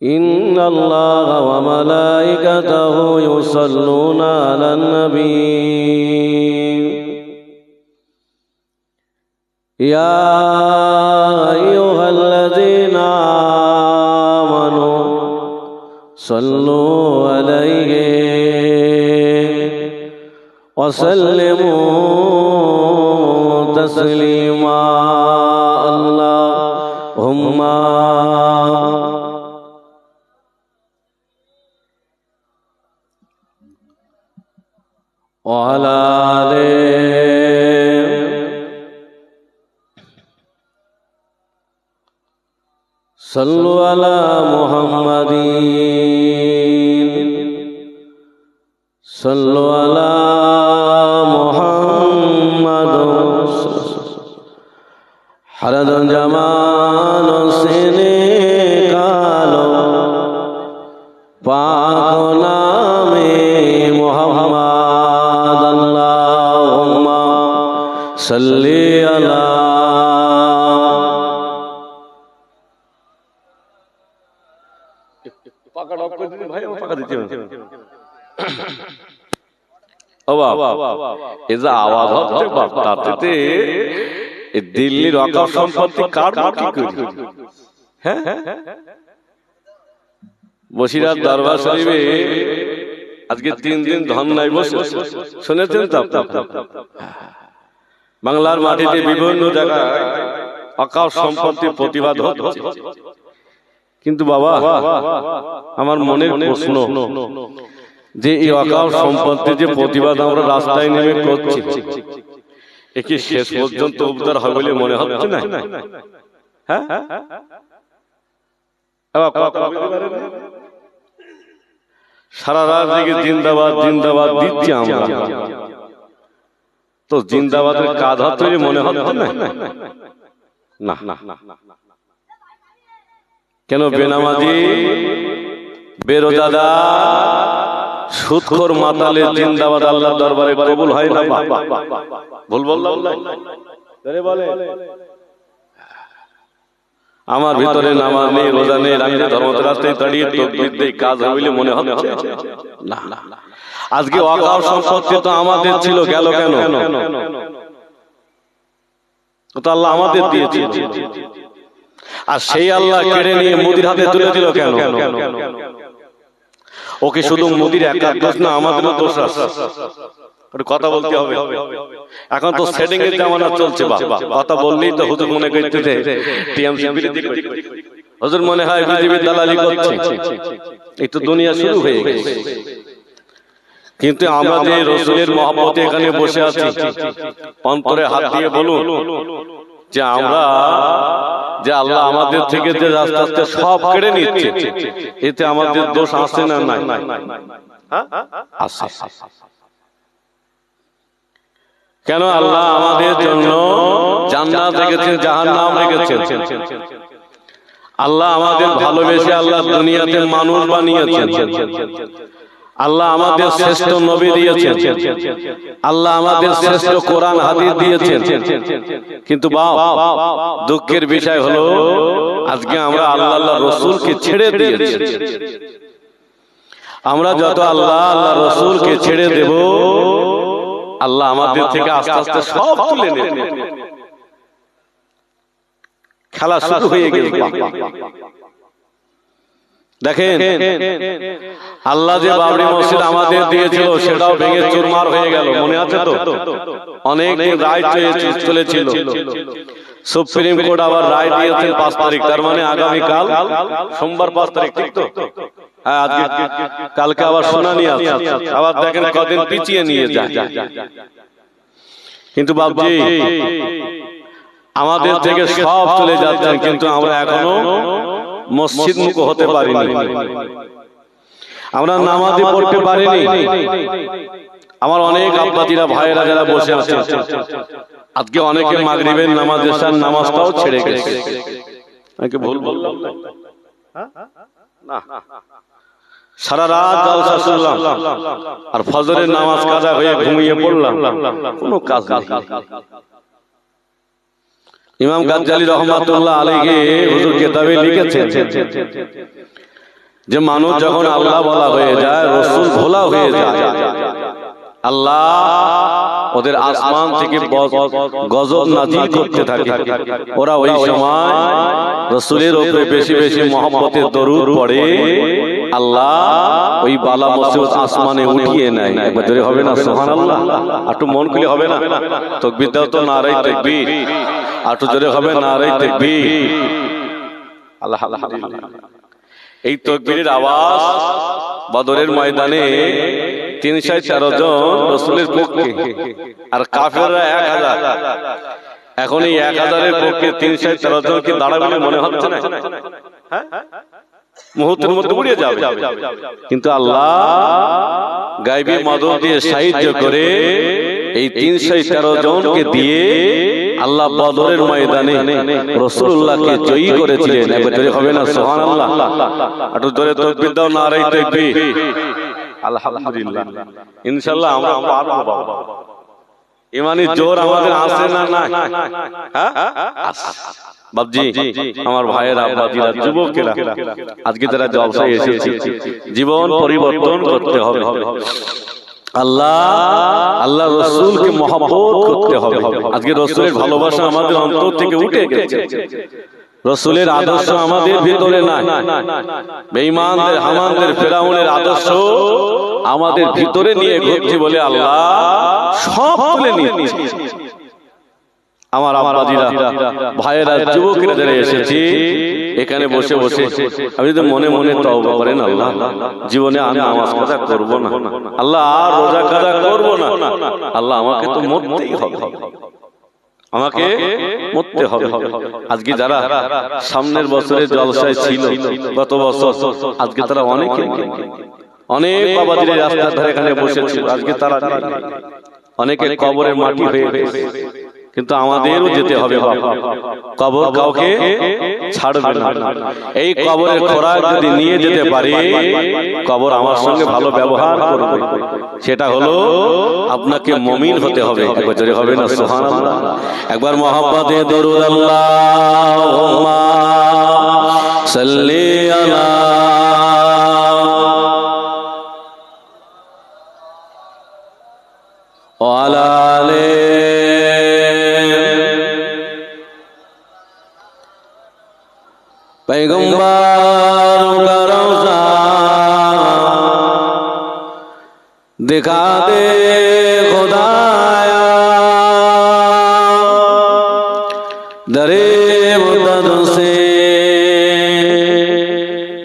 إن الله وملائكته يصلون على النبي يا أيها الذين آمنوا صلوا عليه وسلموا تسليما اللهم وعلى آله صلوا على محمد صلوا على محمد حرد جمان سنے کالو پاک نام محمد اللہم صلی علی আওয়াজ হচ্ছে তাতে দিল্লির অকাল সম্পত্তি কার কি করি হ্যাঁ বসিরহাট দরবার শরীফে আজকে 3 দিন ধর্নায় বসে শুনেছেন তো বাংলার মাটিতে বিভিন্ন জায়গায় অকাল সম্পত্তির প্রতিবাদ হচ্ছে কিন্তু বাবা আমার মনের প্রশ্ন যে এই অকাল সম্পত্তির যে প্রতিবাদ আমরা রাস্তায় নেমে করছি একে শেষ পর্যন্ত উদ্ধার হবে বলে মনে হচ্ছে না হ্যাঁ সারা রাত জেগে জিন্দাবাদ জিন্দাবাদ দিচ্ছি আমরা তো জিন্দাবাদের কাজ হচ্ছে মনে হচ্ছে না না কেন বেনামাজি বেরোজাদা সুদখোর মাতালের জিন্দাবাদ আল্লাহর দরবারে কবুল হয় না ভুল বললাম আমার ভিতরে নামাজ নেই রোজা নেই আমি ধর্মের রাস্তায় দাঁড়িয়ে তাকবীর দেই কাজ হইলে মনে হচ্ছে না আজকে ওয়াকফ সম্পত্তি তো আমাদের ছিল গেল কেন তো আল্লাহ আমাদের দিয়েছিল আর সেই আল্লাহ কেড়ে নিয়ে মোদির হাতে তুলে দিল কেন ওকে শুধু মোদির একার দোষ না আমাদেরও দোষ আছে কথা বলতে হবে এখন তো সেটিং এর জামানা চলছে বাবা কথা বললেই তো হুজুর মনে করতেছে টিএমসি বিরোধী হুজুর মনে হয় বিজেপি দালালি করছে এই তো দুনিয়া শুরু হয়ে গেছে কিন্তু আমরা যে রাসূলের মহব্বতে এখানে বসে আছি অন্তরে হাত দিয়ে বলুন যে আমরা যে আল্লাহ আমাদের থেকে যে আস্তে আস্তে সব কেড়ে নিচ্ছে এতে আমাদের দোষ আছে না নাই আছে কেন আল্লাহ আমাদের জন্য জান্নাত রেখেছেন জাহান্নাম রেখেছেন আল্লাহ আমাদের ভালোবেসে আল্লাহ দুনিয়াতে মানুষ বানিয়েছেন আল্লাহ আমাদের শ্রেষ্ঠ নবী দিয়েছেন আল্লাহ আমাদের শ্রেষ্ঠ কোরআন হাদিস দিয়েছেন কিন্তু দুঃখের বিষয় হলো আজকে আমরা আল্লাহর রাসূলকে ছেড়ে দিয়েছি আমরা যত আল্লাহ আল্লাহর রাসূলকে ছেড়ে দেব আল্লাহ আমাদের থেকে আস্তে আস্তে সব তুলে নেবে খেলা শুরু হয়ে গেছে দেখেন আল্লাহ যে বাবরি মসজিদ আমাদের দিয়েছিল সেটাও ভেঙে চুরমার হয়ে গেল মনে আছে তো অনেক রায় চলেছিল সুপ্রিম কোর্ট আবার রায় দিয়েছেন 5 তারিখ তার মানে আগামী কাল সোমবার 5 তারিখ ঠিক তো হ্যাঁ আজকে কালকে আবার শুনানি আছে আবার দেখেন কদিন পিছিয়ে নিয়ে যায় কিন্তু বাবজি আমাদের থেকে সব চলে যাচ্ছেন কিন্তু আমরা এখনো মসজিদ মুখ হতে পারিনি আমরা নামাজই পড়তে পারিনি আমার অনেক আব্বাজিরা ভাইয়েরা যারা বসে আছে আজকে অনেকে মাগরিবের নামাজ এশার নামাজটাও ছেড়ে গেছে নাকি ভুল বললাম না সারা রাত জালসা শুনলাম আর ফজরের নামাজ কাজা হয়ে ঘুমিয়ে পড়লাম কোনো কাজ নেই ইমাম গাজ্জালী রহমাতুল্লাহ আলাইহি হুজুর কিতাবে লিখেছেন যে মানুষ যখন আল্লাহ বলা হয়ে যায়, রাসূল ভোলা হয়ে যায়, আল্লাহ ওদের আসমান থেকে গজব নাজিল করতে থাকে। ওরা ওই সময় রাসূলের উপরে বেশি বেশি মহব্বতের দরুদ পড়ে, আল্লাহ ওই বালা মুসিবত আসমানে উঠিয়ে নেয়। একবার জোরে হবে না সুবহানাল্লাহ? একটু মন খুলে হবে না? তাকবীর দাও তো, নারে তাকবীর। একটু জোরে হবে, নারে তাকবীর। আলহামদুলিল্লাহ। এই তাকবীরের আওয়াজ বদরের ময়দানে 313 জন রাসূলের পক্ষে, আর কাফেররা 1000। এখন এই 1000-এর পক্ষে 313 জন কি দাঁড়াবে মনে হচ্ছে না? হ্যাঁ, মুহূর্তের মধ্যে উড়ে যাবে। কিন্তু আল্লাহ গায়বী মদদ দিয়ে সাহায্য করে এই 313 জনকে দিয়ে আল্লাহ বদরের ময়দানে রাসূলুল্লাহকে জয়ী করেছিলেন। একবার জোরে হবে না সুবহানাল্লাহ? একটু জোরে তাকবীর দাও, নারে তাকবীর। আলহামদুলিল্লাহ। ইনশাআল্লাহ আমরা পারবো। ইমানি জোর আমাদের আছে না? না, হ্যাঁ বাবজি, আমার ভাইয়েরা, আব্বাজিরা, যুবকেরা, আজকে যারা জলসায় এসেছে, জীবন পরিবর্তন করতে হবে। আল্লাহ রাসূলকে মহব্বত করতে হবে। আজকে রাসূলের ভালোবাসা আমাদের অন্তর থেকে উঠে গেছে। রাসূলের আদর্শ আমাদের ভিতরে নাই। বেঈমানদের, হামানদের, ফেরাউনের আদর্শ আমাদের ভিতরে নিয়ে ঘুরছে বলে আল্লাহ সব তুলে নিচ্ছে। আমার আব্বাজিরা, ভাইয়েরা, যুবকেরা যারা এসেছি এখানে বসে বসে আমি যদি মনে মনে তওবা করেন, আল্লাহ জীবনে আমি নামাজ কাজা করব না, আল্লাহ আর রোজা কাজা করব না, আল্লাহ আমাকে তো মরতেই হবে, আমাকে মরতে হবে। আজকে যারা সামনের বছরে জলসায় ছিল গত বছর, আজকে তারা অনেক বাবাজিরা রাস্তার ধারে এখানে বসেছিল, আজকে তারা অনেকে কবরে মাটি হয়ে গেছে। কিন্তু আমাদেরও যেতে হবে বাবা, কবর কাউকে ছাড়বে না। এই কবরের খোরাক যদি নিয়ে যেতে পারি, কবর আমার সঙ্গে ভালো ব্যবহার করবে। সেটা হলো আপনাকে মুমিন হতে হবে। একবার জোরে হবে না সুবহানাল্লাহ? একবার মহব্বতে দরুদ আল্লাহুম্মা সাল্লি আলা ওয়া আলা আলি पैगंबर का रोज़ा दिखा दे खुदाया, दरे मुदद से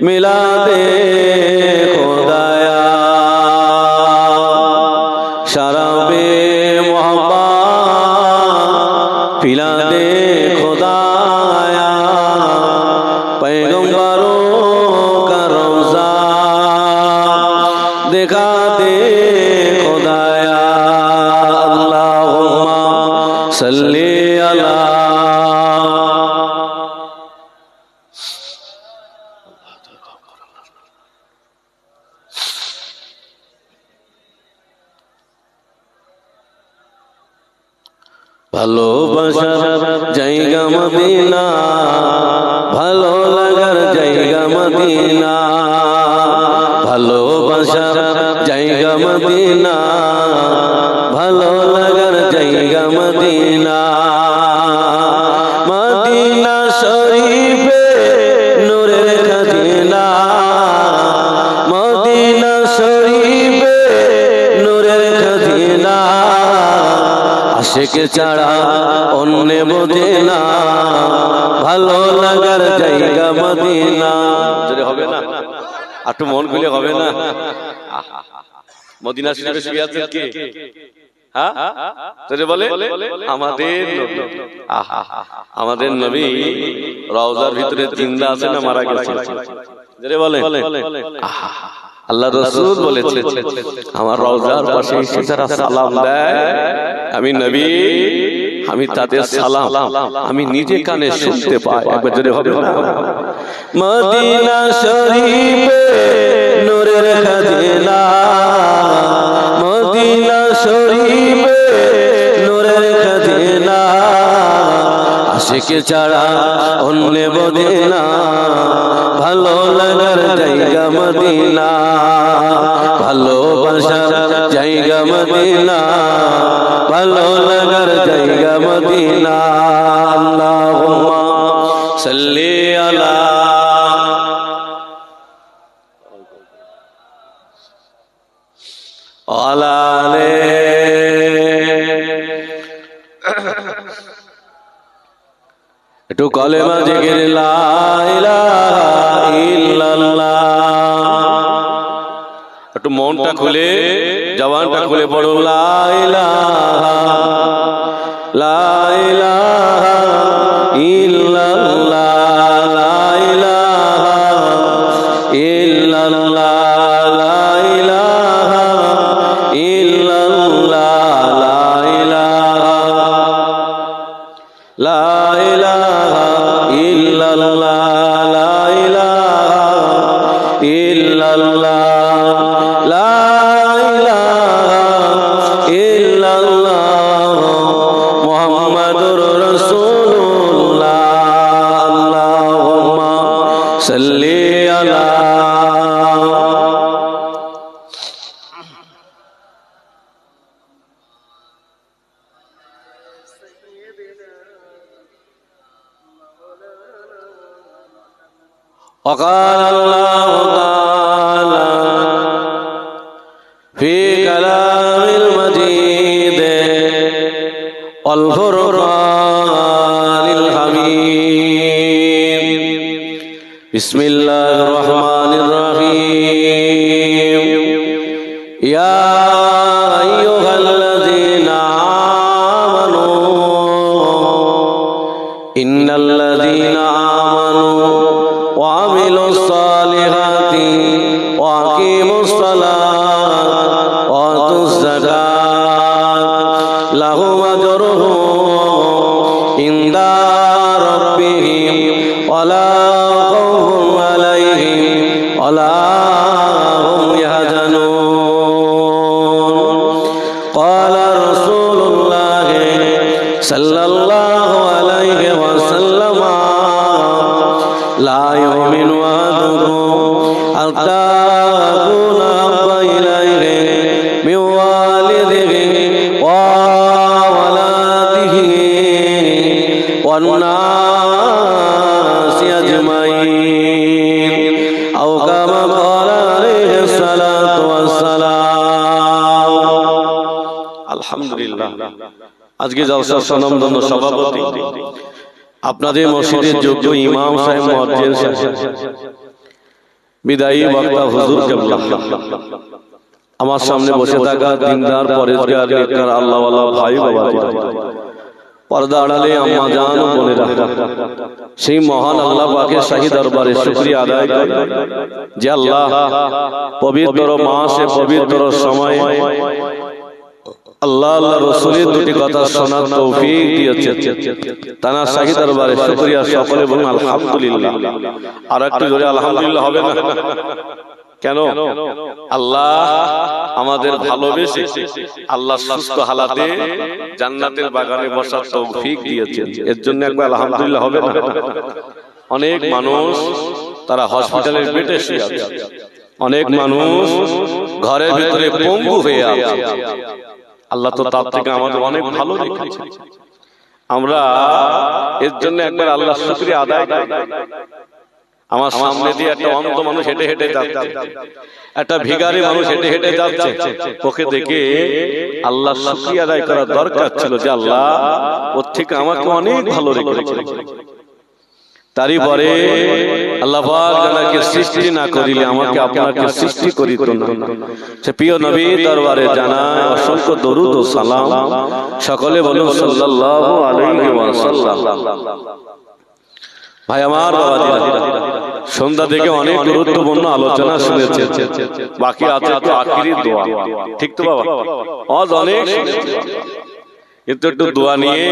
मिला दे खुदाया, शराबे मोहब्बत पिला दे खुदाया, पैगंबरों का रोज़ा दिखा दे खुदाया, अल्लाहुम्मा सल्ली अला। ভালোবাসার জায়গা মদিনা, ভালো লাগার জায়গা মদিনা, ভালোবাসার জায়গা মদিনা, ভালো লাগার জায়গা মদিনা, মদিনা শরীফে নূরের খাজিনা, মদিনা শরীফে নূরের খাজিনা, আশিক ছাড়া অন্য বোঝে না, ভালো লাগার জায়গা মদিনা। যদি হবে না একটু মন খুলে হবে না? মদিনা শরীফে শুয়ে আছেন কে? হ্যাঁ যদি বলে আমাদের নবী রওজার ভিতরে জিন্দা আছে না মারা গেছে? যদি বলে আল্লাহ রাসূল বলেছে আমার রওজার পাশে এসে যারা সালাম দেয়, আমি নবী, আমি তাদের সালাম আমি নিজে কানে শুনতে পাই। একবার জোরে হবে না? মদিনা শরীফে নূরের খাজিনা, মদিনা শরীফে নূরের খাজিনা, আশিক ছাড়া অন্য বোঝে না ভালো লাগার জায়গা মদিনা ভালোবাসার জায়গা মদিনা ভালো লাগার জায়গা মদিনা আল্লাহুম্মা সাল্লি আলা আলালে একটু কলেমা জিকির লা ইলাহা ইল্লাল্লাহ একটু মনটা খুলে জবানটা খুলে পড়ো লা ইলাহা লা ইলাহা ইল্লাল্লাহ লা ইলাহা ইল্লাল্লাহ লা ইলাহা ইল্লাল্লাহ লা ইলাহা ইল্লাল্লাহ লা ইলাহা ইল্লাল্লাহ লা ইলাহা ইল্লাল্লাহ মুহাম্মাদুর রাসূলুল্লাহ আল্লাহুম্মা সাল্লি আলা وقال الله تعالى في كلام المجيد والفرقان الحميد بسم الله الرحمن الرحيم يا أيها الذين آمنوا إن الذين آمنوا وعملوا الصالحات وأقيموا الصلاة وآتوا الزكاة لهم أجرهم عند ربهم ولا خوف عليهم ولا هم يحزنون قال رسول الله صلى الله عليه وسلم لا يؤمن أحدكم حتى أكون أحب إليه من والده وولده والناس أجمعين أو كما قال عليه الصلاة والسلام আলহামদুলিল্লাহ আজকে জলসার স্বনামধন্য সভাপতি আপনাদের মসজিদের যোগ্য ইমাম সাহেব মুয়াজ্জিন সাহেব বিদায়ী বক্তা হুজুর কেবলা আমার সামনে বসে থাকা দিনদার পরেজগার নেককার আল্লাহওয়ালা ভাই বাবাজিরা পর্দা আড়ালে আম্মা জান ও বোনেরা সেই মহান আল্লাহ পাকের শাহী দরবারে শুকরিয়া আদায় করি যে আল্লাহ পবিত্র মাসে পবিত্র সময়ে আল্লাহ আল্লাহ রাসূলের দুটি কথা শোনার তৌফিক দিয়েছেন তানার শাহী দরবারে শুকরিয়া সকলে বলুন আলহামদুলিল্লাহ আর একটু জোরে আলহামদুলিল্লাহ হবে না কেন আল্লাহ আমাদের ভালোবেসে আল্লাহ সুস্থ হালাতে জান্নাতের বাগানে বসার তৌফিক দিয়েছেন এর জন্য একবার আলহামদুলিল্লাহ হবে না অনেক মানুষ তারা হসপিটালের বেডে শুয়ে আছে অনেক মানুষ ঘরের ভিতরে পঙ্গু হয়ে আছে আল্লাহ তো তার থেকে আমাদের অনেক ভালো রেখেছে আমরা এর জন্য একবার আল্লাহর শুকরিয়া আদায় করি আমার সামনে দিয়ে একটা অন্ধ মানুষ হেঁটে হেঁটে যাচ্ছে একটা ভিখারি মানুষ হেঁটে হেঁটে যাচ্ছে ওকে দেখে আল্লাহর শুকরিয়া আদায় করার দরকার ছিল যে আল্লাহ ওর থেকে আমাকে অনেক ভালো রেখেছে তারই পরে আল্লাহ পাক যাকে সৃষ্টি না করিলে আমাকে আপনাকে সৃষ্টি করিত না সে প্রিয় নবী দরবারে জানায় অসংখ্য দরুদ ও সালাম সকলে বলুন সাল্লাল্লাহু আলাইহি ওয়াসাল্লাম ভাই আমার বাবাজিরা সন্ধ্যা থেকে অনেক গুরুত্বপূর্ণ আলোচনা শুনেছে বাকি আছে তো আখিরি দোয়া ঠিক তো বাবা আজ অনেক কিন্তু একটু দোয়া নিয়ে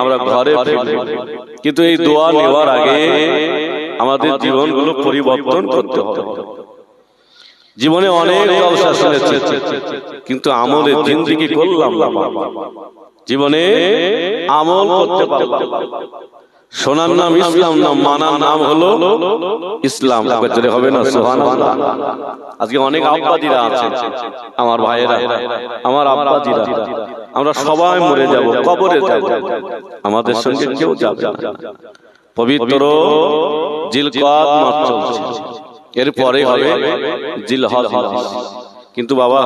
আমরা ঘরে ফিরব কিন্তু এই দোয়া নেওয়ার আগে আমাদের জীবনগুলো পরিবর্তন করতে হবে জীবনে অনেক জলসা শুনেছি কিন্তু আমলের জিন্দেগি করলাম না জীবনে আমল করতে পারলাম শোনার নাম ইসলাম, নাম মানার নাম হলো ইসলাম। হবে না সুবহানাল্লাহ। আজকে অনেক আব্বাজিরা আছেন, আমার ভাইয়েরা, আমার আব্বাজিরা, আমরা সবাই মরে যাব, কবরে যাব, আমাদের সঙ্গে কেউ যাবে না। পবিত্র জিলকদ মাস চলছে, এরপরে হবে জিলহজ। কিন্তু বাবা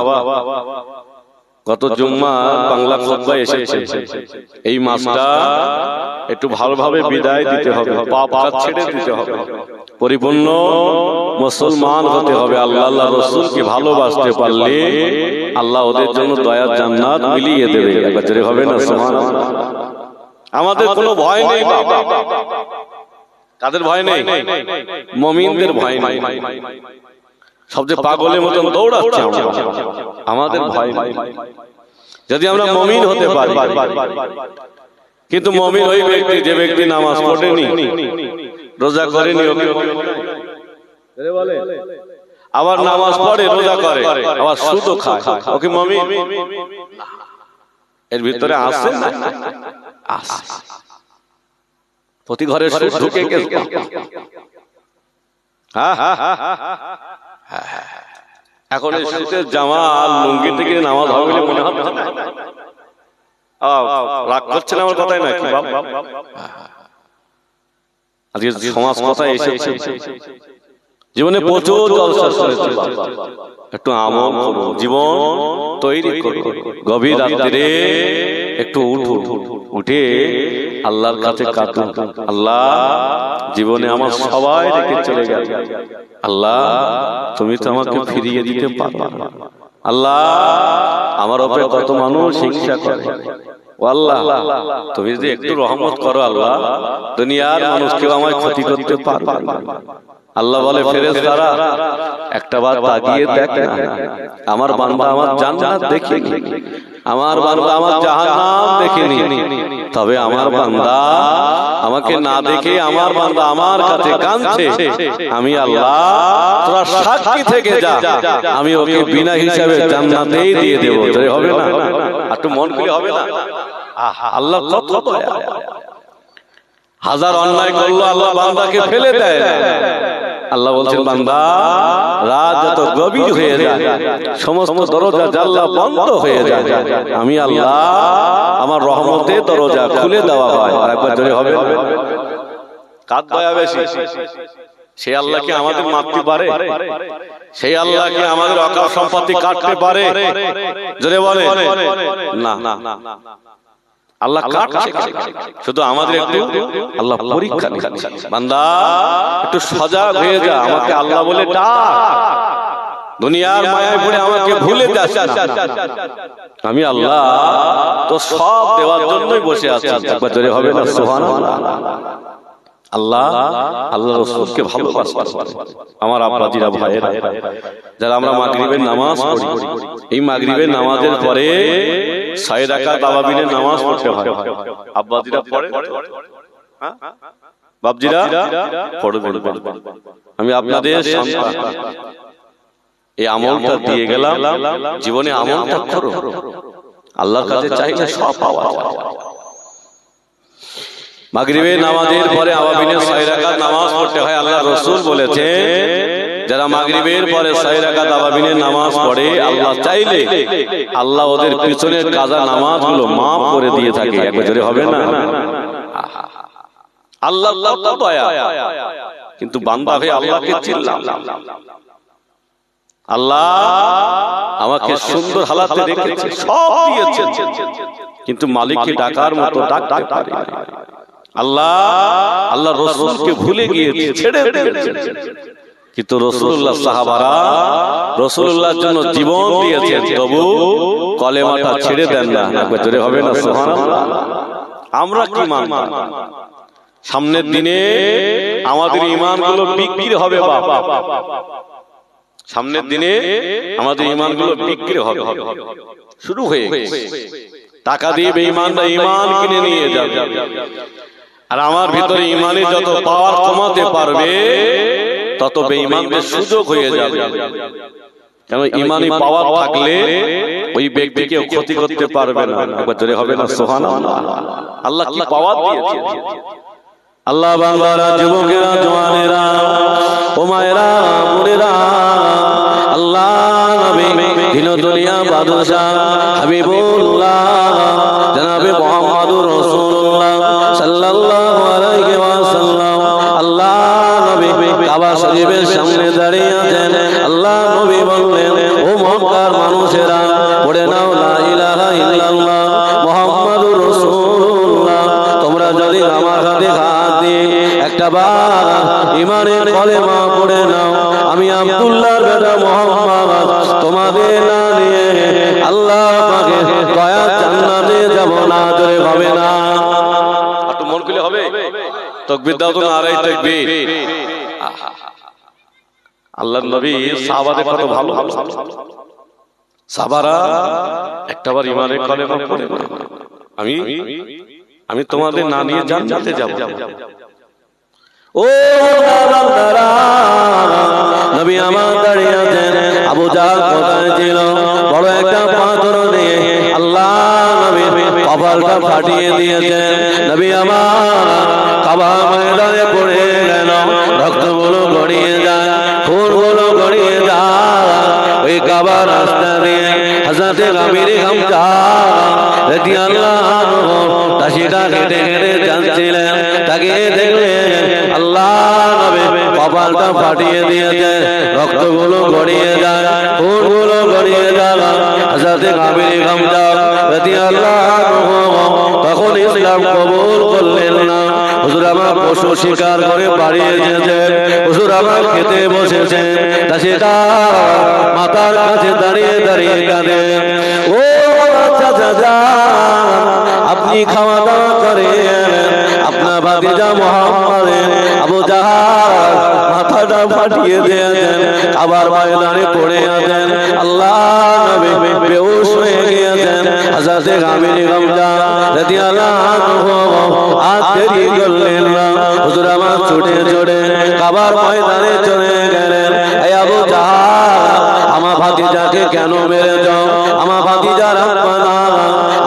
গত জুম্মা বাংলা খুতবা এসেছে, এই মাসটা একটু ভালোভাবে বিদায় দিতে হবে, পাপ কাজ ছেড়ে দিতে হবে, পরিপূর্ণ মুসলমান হতে হবে। আল্লাহ আল্লাহ রাসূলকে ভালোবাসতে পারলে আল্লাহ ওদের জন্য দয়ার জান্নাত মিলিয়ে দেবে। একবার হবে না সুবহানাল্লাহ। আমাদের কোনো ভয় নেই বাবা। কাদের ভয় নেই? মুমিনদের ভয় নেই। সবচেয়ে পাগলের মতন দৌড়াচ্ছে আমাদের ভয় নেই। যদি আমরা মুমিন হতে পারি, কিন্তু মুমিন ওই ব্যক্তি যে ব্যক্তি নামাজ পড়েনি, রোজা করেনি, আবার নামাজ পড়ে, রোজা করে, আবার সুদও খায়, ওকে মুমিন? এর ভিতরে আছে না? আছে। প্রতি ঘরে সুদ ঢুকে গেছে। এখন এই শীতের জামা আর লুঙ্গি থেকে নামাজ হবে বলে মনে হবে? রাগ করছেন আমার কথাই নাকি? আজকে সমাজ কথা এসেছে, জীবনে প্রচুর জলসা করেছে, একটু আমল করো, জীবন তৈরি করো, গভীর রাত্রে একটু উঠো, উঠে আল্লাহর কাছে কাঁদো, আল্লাহ জীবনে আমার সবাই রেখে চলে গেছে, আল্লাহ তুমি তো আমাকে ফিরিয়ে দিতে পারো, আল্লাহ আমার উপরে কত মানুষ হিংসা করে, ও আল্লাহ তুমি যদি একটু রহমত করো, আল্লাহ দুনিয়ার মানুষ কেউ আমায় ক্ষতি করতে পারবে না। আল্লাহ বলে ফেরেশতারা একটা বার তাকিয়ে দেখ না, আমার বান্দা আমার জান্নাত দেখেনি, আমার বান্দা আমার জাহান্নাম দেখেনি, তবে আমার বান্দা আমাকে না দেখে আমার বান্দা আমার কাছে কাঁদছে, আমি আল্লাহ তোরা সাক্ষী থেকে যা, আমি ওকে বিনা হিসাবে জান্নাতেই দিয়ে দেব। হবে না? একটু মন খুলে হবে না? আল্লাহ কত দয়া। হাজার অন্যায় করলো আল্লাহ বান্দাকে ফেলে দেয় না। আল্লাহ বলছেন বান্দা রাত যত গভীর হয়ে যায়, সমস্ত দরজা জানলা বন্ধ হয়ে যায়, আমি আল্লাহ আমার রহমতের দরজা খুলে দেওয়া হয়। একবার জোরে হবে? কার দয়া বেশি? সেই আল্লাহ কি আমাদের মারতে পারে? সেই আল্লাহ কি আমাদের অকাল সম্পত্তি কাটতে পারে? জোরে বলে না। আল্লাহ কাটছে, শুধু আমাদের একটু আল্লাহ পরীক্ষা নিচ্ছে। বান্দা একটু সজাগ হয়ে যা, আমাকে আল্লাহ বলে ডাক, দুনিয়ার মায়ায় পড়ে আমাকে ভুলে যাস না, আমি আল্লাহ তো সব দেওয়ার জন্যই বসে আছি। একবার জোরে হবে না সুবহানাল্লাহ। আল্লাহ আল্লাহ রাসূলকে ভালোবাসতে আমার আব্বাজিরা ভাইয়েরা, যারা আমরা মাগরিবের নামাজ পড়ি, এই মাগরিবের নামাজের পরে 6 রাকাত আওয়াবিনের নামাজ পড়তে হয়। আব্বাজিরা পড়ে? হ্যাঁ বাপজিরা পড়বেন। আমি আপনাদের সন্তান, এই আমলটা দিয়ে গেলাম, জীবনে আমলটা করো, আল্লাহর কাছে চাইলে সব পাওয়া যায়। মাগরিবের নামাজের পরে আওয়াবিনের 6 রাকাত নামাজ পড়তে হয়। আল্লাহর রাসূল বলেছে যারা মাগরিবের পরে 6 রাকাত আওয়াবিনের নামাজ পড়ে, আল্লাহ চাইলে আল্লাহ ওদের পিছনের কাজা নামাজগুলো maaf করে দিয়ে থাকে। একবার জোরে হবে না? আল্লাহ কত দয়া। কিন্তু বান্দা হয়ে আল্লাহকে চিল্লাম, আল্লাহ আমাকে সুন্দর হালাতে রেখেছে, সব দিয়েছে, কিন্তু মালিককে ডাকার মতো ডাকতে পারি না। আল্লাহ আল্লাহ রাসূলকে ভুলে গিয়েছে, ছেড়ে দিয়েছে, কিন্তু রাসূলুল্লাহ সাহাবারা রাসূলুল্লাহর জন্য জীবন দিয়েছেন, তবু কলেমাটা ছেড়ে দেন না। একবার জোরে হবে না সুবহানাল্লাহ। আমরা কি মানব? সামনের দিনে আমাদের ঈমানগুলো বিক্রি হবে বাবা, সামনের দিনে আমাদের ঈমানগুলো বিক্রি হবে, শুরু হয়ে গেছে। টাকা দিয়ে বেঈমানরা ঈমান কিনে নিয়ে যাবে, আর আমার ভিতরে ঈমানে যত পাওয়ার কমাতে পারবে তত বেঈমানদের সুযোগ হয়ে যাবে। কেন ঈমানি পাওয়ার থাকলে ওই ব্যক্তিকে ক্ষতি করতে পারবে না। একবার জোরে হবে না সুবহানাল্লাহ। আল্লাহ কি পাওয়ার দিয়েছে, আল্লাহ বাংলারা, যুবকেরা, জওয়ানেরা, ও মায়েরা, বোনেরা, আল্লাহ নবী দিন দুনিয়া বাদশাহ হাবিবুল্লাহ জনাবে মুহাম্মদুর রাসূলুল্লাহ সাল্লাল্লাহু আলাইহি ওয়াসাল্লাম আল্লাহ নবী কাবা শরীফের সামনে দাঁড়িয়ে আছেন। আল্লাহ নবী বললেন, ও মক্কার মানুষেরা, পড়ে নাও লা ইলাহা ইল্লাল্লাহ মুহাম্মাদুর রাসূলুল্লাহ। তোমরা যদি আমার হাতে হাত দিয়ে একটা বার ঈমানের কলেমা পড়ে নাও, আমি আব্দুল্লাহর বেটা মুহাম্মদ তোমাদের না নিয়ে আল্লাহ পাকের দয়া জান্নাতে যাব না, জোরে হবে না? একটু মন খুলে হবে। তাকবীর দাও তো, নারায়ে তাকবীর। আল্লাহর নবী সাহাবাদের কত ভালো, সাহাবারা একটাবার ঈমানের কলেমা পড়ে আমি আমি তোমাদের না নিয়ে জান্নাতে যাব। ও বান্দারা, নবী আমার দাঁড়িয়ে আছেন। আবু জাহল কোথায় ছিল? বড় একটা পাথর দিয়ে আল্লাহ নবী কপালটা ফাটিয়ে দিয়েছেন। নবী আমার কাবা ময়দানে পড়ে গেল, রক্তগুলো গড়িয়ে যায়, খুনগুলো গড়িয়ে যায়। ওই কাবা রাস্তা দিয়ে হযরতে আমির হামজা রাদিয়াল্লাহু আনহু তাশিটা হেঁটে হেঁটে যাচ্ছিলেন। তাকে দেখলেন আল্লাহ নবী কপালটা ফাটিয়ে দিয়েছে, রক্তগুলো গড়িয়ে যায়, খুনগুলো গড়িয়ে যায়। হযরতে আমির হামজা রাদিয়াল্লাহু আনহু তখন ইসলাম কবুল করলেন না। হুজুর আমার পশু শিকার করে বাড়ি এসেছেন, হুজুর আমার খেতে বসেছেন, তাশিটা মাথার কাছে দাঁড়িয়ে দাঁড়িয়ে কাঁদে। ও চাচা, আপনি খাওয়া দাওয়া করেন, আপনার ভাতিজা মুহাম্মদ আবু জাহল মাথাটা ফাটিয়ে দিয়েছেন, আবার ময়দানে পড়ে আছেন। আল্লাহ নবী বেহুশ হয়ে গিয়েছেন। হযরতে আমির হামজা রাদিয়াল্লাহু আনহু আর দেরি করলেন না, হুজুর আমার ছুটে ছুটে কাবার ময়দানে চলে গেলেন। এই আবু জাহল, আমার ভাতিজাকে কেন মেরেছ? আমার ভাতিজার আব্বা না,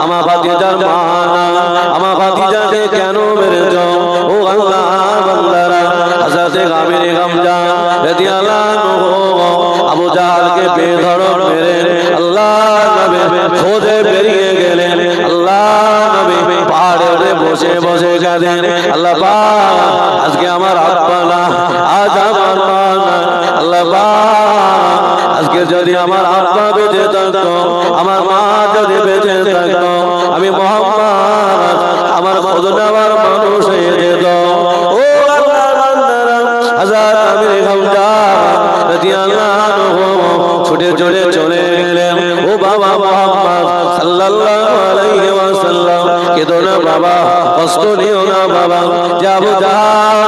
আমার ভাতিজার মা না, আমার ভাতিজাকে কেন মেরেছ? ও আল্লাহ বান্দারা, হযরতে আমির হামজা রাদিয়াল্লাহু আনহু আবু জাহলকে বেধড়ক মেরে আল্লাহ নবী খোঁজে বেরিয়ে গেলেন। আল্লাহ নবী পাহাড়ে বসে বসে কাঁদেন, আল্লাহ পাক আজকে আমার আব্বা না, আজ আমার মা না, আল্লাহ পাক আজকে যদি আমার আব্বা বেঁচে থাকতো, আমার মা যদি বেঁচে থাকতো, আমি মুহাম্মদ আমার খোঁজ নেওয়ার মানুষ হয়ে যেত। ও আল্লাহর বান্দারা, হযরত আমির হামজা রাদিয়াল্লাহু আনহু ছুটে ছুটে চলে গেলেন। ও বাবা মুহাম্মদ সাল্লাল্লাহু আলাইহি ওয়াসাল্লাম, কেঁদো না বাবা, কষ্ট নিও না বাবা, যে আবু জাহল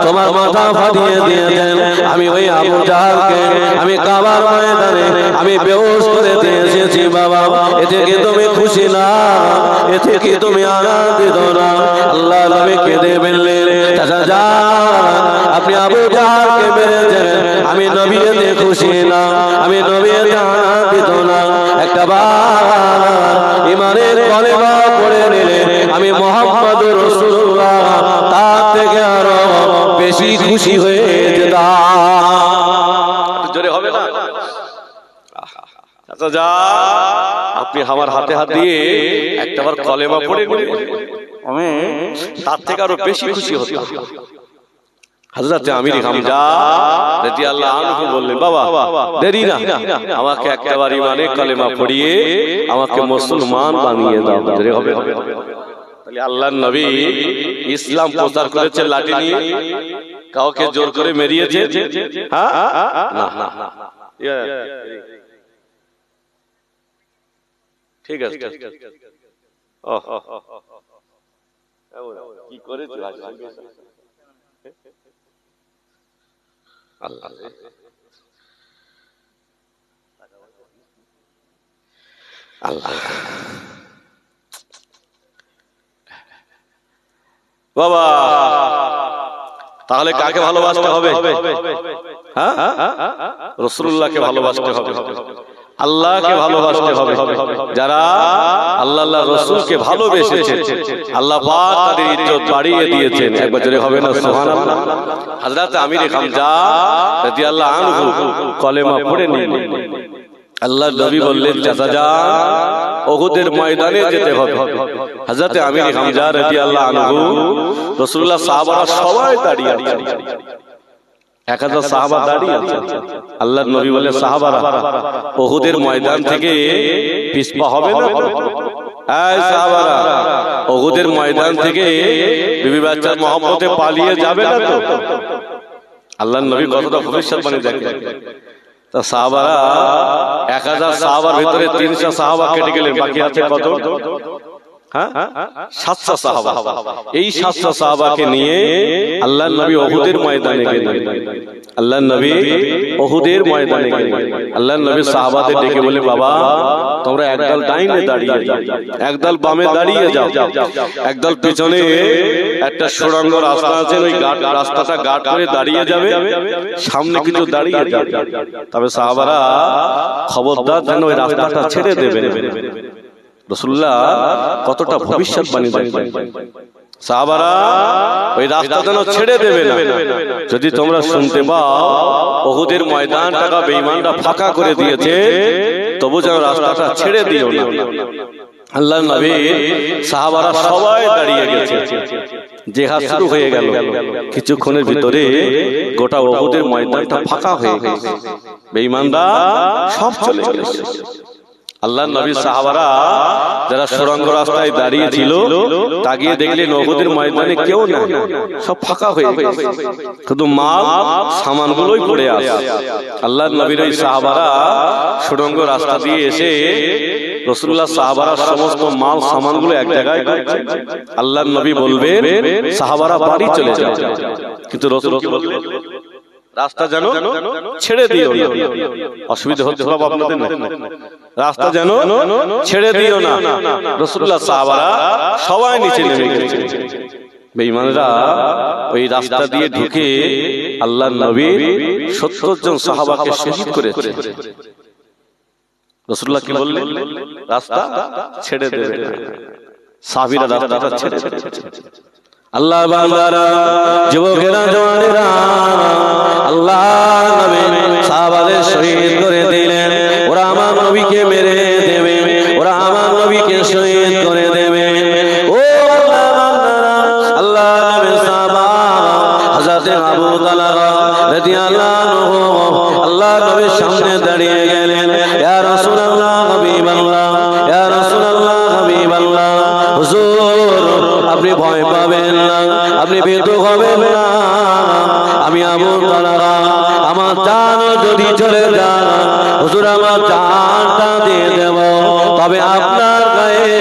তোমার মাথা ফাটিয়ে দিয়েছেন, আমি ওই আবু জাহলকে আমি কাবার ময়দানে আমি বেহুশ করে দিয়ে এসেছি বাবা। এতে কি তুমি খুশি না? এতে কি তুমি আনন্দিত না? আল্লাহ নবী কেঁদে বললেন, চাচা যান, আপনি আবু জাহলকে মেরেছেন, আমি নবী এতে খুশি না, আমি নবী এতে আনন্দিত না। একটা বার ঈমানের কলেমা পড়ে নিলে আমি মুহাম্মদুর রাসূলুল্লাহ তার থেকে আরো বেশি খুশি হয়ে যেতাম। জোরে হবে না? আচ্ছা যা, আপনি আমার হাতে হাত দিয়ে একটাবার কলেমা পড়ে নিলেন, আমি তার থেকে আরো বেশি খুশি হতাম। হযরতে আমির হামজা রাদিয়াল্লাহু আনহু বললেন, বাবা দেরি না, আমাকে একটাবার ঈমানের কলেমা পড়িয়ে আমাকে মুসলমান বানিয়ে দাও। জোরে হবে? তাহলে আল্লাহর নবী ইসলাম প্রচার করেছে লাঠি নিয়ে, কাউকে জোর করে মেরিয়েছে? হ্যাঁ, না না, ঠিক আছে। কি করেছে আল্লাহ, আল্লাহ বাবা, তাহলে কাকে ভালোবাসতে হবে? হ্যাঁ, রাসূলুল্লাহকে ভালোবাসতে হবে। আল্লাহকে ভালোবাসতে হবে। যারা আল্লাহ আল্লাহ রাসূলকে ভালোবেসেছে আল্লাহ পাক তাদের ইজ্জত বাড়িয়ে দিয়েছেন। একবার জোরে হবে না সুবহানাল্লাহ। হযরত আমির হামজা রাদিয়াল্লাহু আনহু কলেমা পড়ে নিলেন। আল্লাহর নবী বললেন চাচা যান উহুদের ময়দানে যেতে হবে। হযরত আমির হামজা রাদিয়াল্লাহু আনহু রাসূলুল্লাহ সাহাবারা সবাই দাঁড়িয়ে আছেন। 1000 সাহাবা দাঁড়িয়ে আছেন। আল্লাহর নবী বলে সাহাবারা উহুদের ময়দান থেকে পিছপা হবে না তো? এই সাহাবারা উহুদের ময়দান থেকে বিবি বাচ্চার মহব্বতে পালিয়ে যাবে না তো? আল্লাহর নবী কতটা ভবিষ্যৎবাণী দেখেন। তা সাহাবারা 1000 সাহাবার ভিতরে 300 সাহাবা কেটে গেলেন, বাকি আছে কত? 700 সাহাবা। এই 700 সাহাবাকে নিয়ে আল্লাহর নবী উহুদের ময়দানে গেলেন। আল্লাহর নবী উহুদের ময়দানে গেলেন। আল্লাহর নবী সাহাবাদের ডেকে বলে বাবা তোমরা একদল ডাইনে দাঁড়িয়ে যাও, একদল বামে দাঁড়িয়ে যাও, একদল পিছনে একটা সুড়ঙ্গ রাস্তা আছে ওই রাস্তাটা গার্ড করে দাঁড়িয়ে যাবে, সামনে কিছু দাঁড়িয়ে যাবে। তবে সাহাবারা খবরদার যেন ওই রাস্তাটা ছেড়ে দেবেন। রাসূলুল্লাহ কতটা ভবিষ্যৎবাণী দেখেন। সাহাবারা ওই রাস্তা যেন ছেড়ে দেবে না। যদি তোমরা শুনতে পাও উহুদের ময়দানটা বেঈমানরা ফাঁকা করে দিয়েছে তবু যেন রাস্তাটা ছেড়ে দিও না। আল্লাহর নবী সাহাবারা সবাই দাঁড়িয়ে গেছে। জিহাদ শুরু হয়ে গেল। কিছুক্ষণের ভিতরে গোটা উহুদের ময়দানটা ফাঁকা হয়ে গেছে। বেঈমানরা সব চলে গেছে। আল্লাহর নবী সাহাবারা যারা সুড়ঙ্গ রাস্তায় দাঁড়িয়ে ছিল তাকিয়ে দেখলেন উহুদের ময়দানে কেউ নেই, সব ফাঁকা হয়ে গেছে, শুধু মাল সামানগুলোই পড়ে আছে। আল্লাহর নবীর ওই সাহাবারা সুড়ঙ্গ রাস্তা দিয়ে এসে রাসূলুল্লাহ সাহাবারা সমস্ত মাল সামানগুলো এক জায়গায় করছে। আল্লাহর নবী বলবেন সাহাবারা বাড়ি চলে যাও, কিন্তু রাসূল কি বললেন রাস্তা যেন ছেড়ে দিও না। অসুবিধা হচ্ছে বাবা আপনাদের না? রাস্তা যেন ছেড়ে দিও না। রাসূলুল্লাহ সাহাবারা সবাই নিচে নেমে গেছে। বেঈমানরা ওই রাস্তা দিয়ে ঢুকে আল্লাহর নবী 70 জন সাহাবাকে শহীদ করেছে। রাসূলুল্লাহ কি বললেন? রাস্তা ছেড়ে দেবে না। সাহাবীরা রাস্তাটা ছেড়ে দিয়েছে। আল্লাহ বান্দারা যুবকেরা জওয়ানেরা আল্লাহ নবী সাহাবাদের শহীদ করে দিলেন। ওরা আমার নবীকে মেরে দেবে, ওরা আমার নবীকে শহীদ করে দেবে। ও আল্লাহ বান্দারা আল্লাহ নবী সাহাবা হযরত আবু তালহা রাদিয়াল্লাহু আনহু আল্লাহ নবীর সামনে দাঁড়িয়ে গেলেন। ইয়া রাসূলুল্লাহ হাবিবাল্লাহ, ইয়া রাসূলুল্লাহ হাবিবাল্লাহ, হুজুর আপনি ভয় পাবেন না, আপনি ভীত হবেন না। আমি আবু তালহা আমার জান যদি চলে যায় হুজুর আমার জানটা দিয়ে দেব, তবে আপনার গায়ে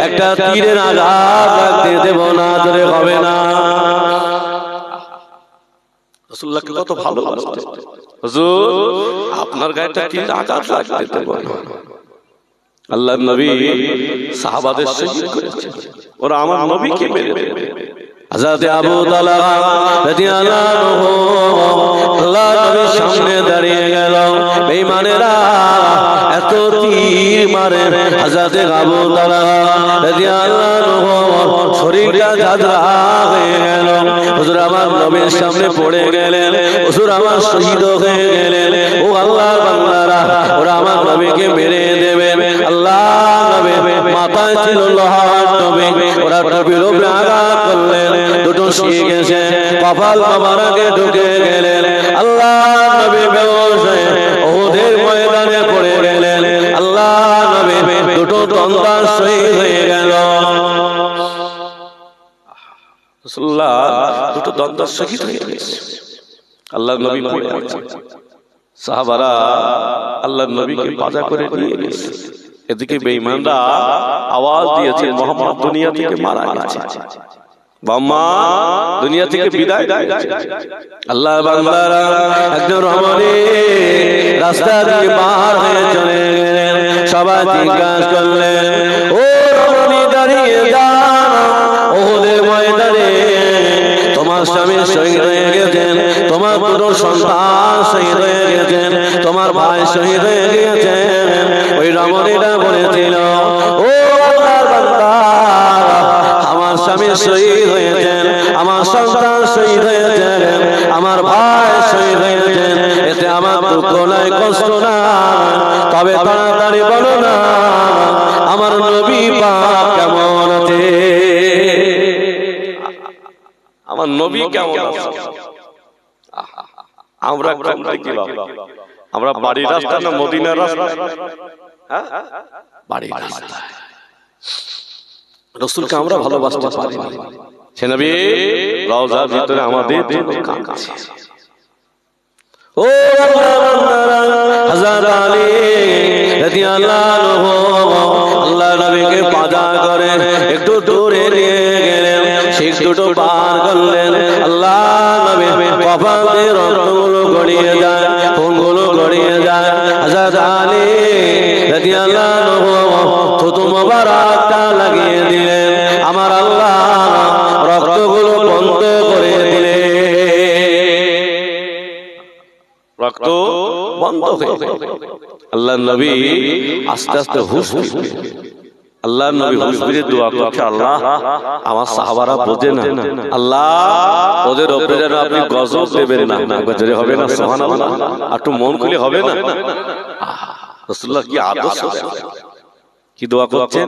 একটা তীরের আঘাত লাগতে দেব না, ধরে হবে না। রাসূলুল্লাহকে কত ভালোবাসতেন। হুজুর আপনার গায়ে একটা তীরের আঘাত লাগতে দেব না। আল্লাহর নবী সাহাবাদের শহীদ করেছেন, ওরা আমার নবীকে মেরে দেবে। হযরত আবু তালহা রাদিয়াল্লাহু আনহু আল্লাহর নবীর সামনে দাঁড়িয়ে গেল। বেঈমানেরা এত তীর মারে হযরত আবু তালহা রাদিয়াল্লাহু আনহু শরীরটা ঝাঁঝরা হয়ে গেল। হুজুর আমার নবীর সামনে পড়ে গেলেন, হুজুর আমার শহীদ হয়ে গেলেন। ও আল্লাহর বান্দারা ওরা আমার নবীকে মেরে দেবে। আল্লাহ নবী মাথায় ছিল লোহার টুপি, ওরা টুপির উপরে আঘাত করলেন, দুটো শিয়ে গেছে, কপাল মোবারকে ঢুকে গেলেন। আল্লাহ নবী বেহুশ হয়ে উহুদের ময়দানে পড়ে গেলেন। আল্লাহ নবী দুটো দন্তার শহীদ হয়ে গেল। রাসূলুল্লাহ দুটো দন্তার শহীদ হয়ে গেছে। আল্লাহর নবী পড়ে আছেন। সাহাবারা আল্লাহর নবীকে বাজা করে নিয়ে গেছে। এদিকে বেঈমানরা আওয়াজ দিয়েছে মুহাম্মদ দুনিয়া থেকে মারা গেছে, বাম্মা দুনিয়া থেকে বিদায় দিয়েছে। আল্লাহর বান্দারা একজন রমণী রাস্তা দিয়ে পার হয়ে চলে গেলেন। সবাই জিজ্ঞাসা করলেন ও রমণী দাঁড়িয়ে যান, উহুদের ময়দানে তোমার স্বামী শহীদ হয়ে গেছেন, তোমার পুরো সন্তান শহীদ হয়ে গেছেন, তোমার ভাই শহীদ হয়ে গেছেন। রমণীটা বলেছিল, ও আল্লাহর বান্দা, আমার স্বামী শহীদ হয়েছেন, আমার সন্তান শহীদ হয়েছেন, আমার ভাই শহীদ হয়েছেন, এতে আমার দুঃখ নাই, কষ্ট নাই, তবে তাড়াতাড়ি বলো না আমার নবী পাক কেমন আছে, আমার নবী কেমন আছে। আমরা কোনটা কি বাবা, আমরা বাড়ির রাস্তা না মদিনার রাস্তা? বাড়ির রাস্তা। রাসূলকে আমরা ভালোবাসতে পারি না, সে নবী রওজার ভিতরে আমাদের জন্য কাঁদছে। ও হযরত আলী রাদিয়াল্লাহু আনহু আল্লাহ নবীকে পাজা করে একটু দূরে নিয়ে গেলেন, একটু পার করলেন, আল্লাহ নবী কপালে রক্তগুলো গড়িয়ে যায়, খুনগুলো গড়িয়ে যায়। হযরত আলী রাদিয়াল্লাহু আনহু থুতু মোবারকটা লাগিয়ে দিলেন, আমার আল্লাহ রক্তগুলো বন্ধ করে দিলেন, রক্ত বন্ধ হয়ে গেল। আল্লাহ নবী আস্তে আস্তে হুঁশ ফিরলেন। আল্লাহ নবী হুঁশ ফিরে দোয়া করছে, আল্লাহ আমার সাহাবারা বোঝে না, আল্লাহ ওদের উপরে যেন আপনি গজব দেবেন না, গজরে হবে না, সুবহানাল্লাহ, একটু মন খুলে হবে না। রাসূলুল্লাহ কি আদর্শ, কি দোয়া করছেন,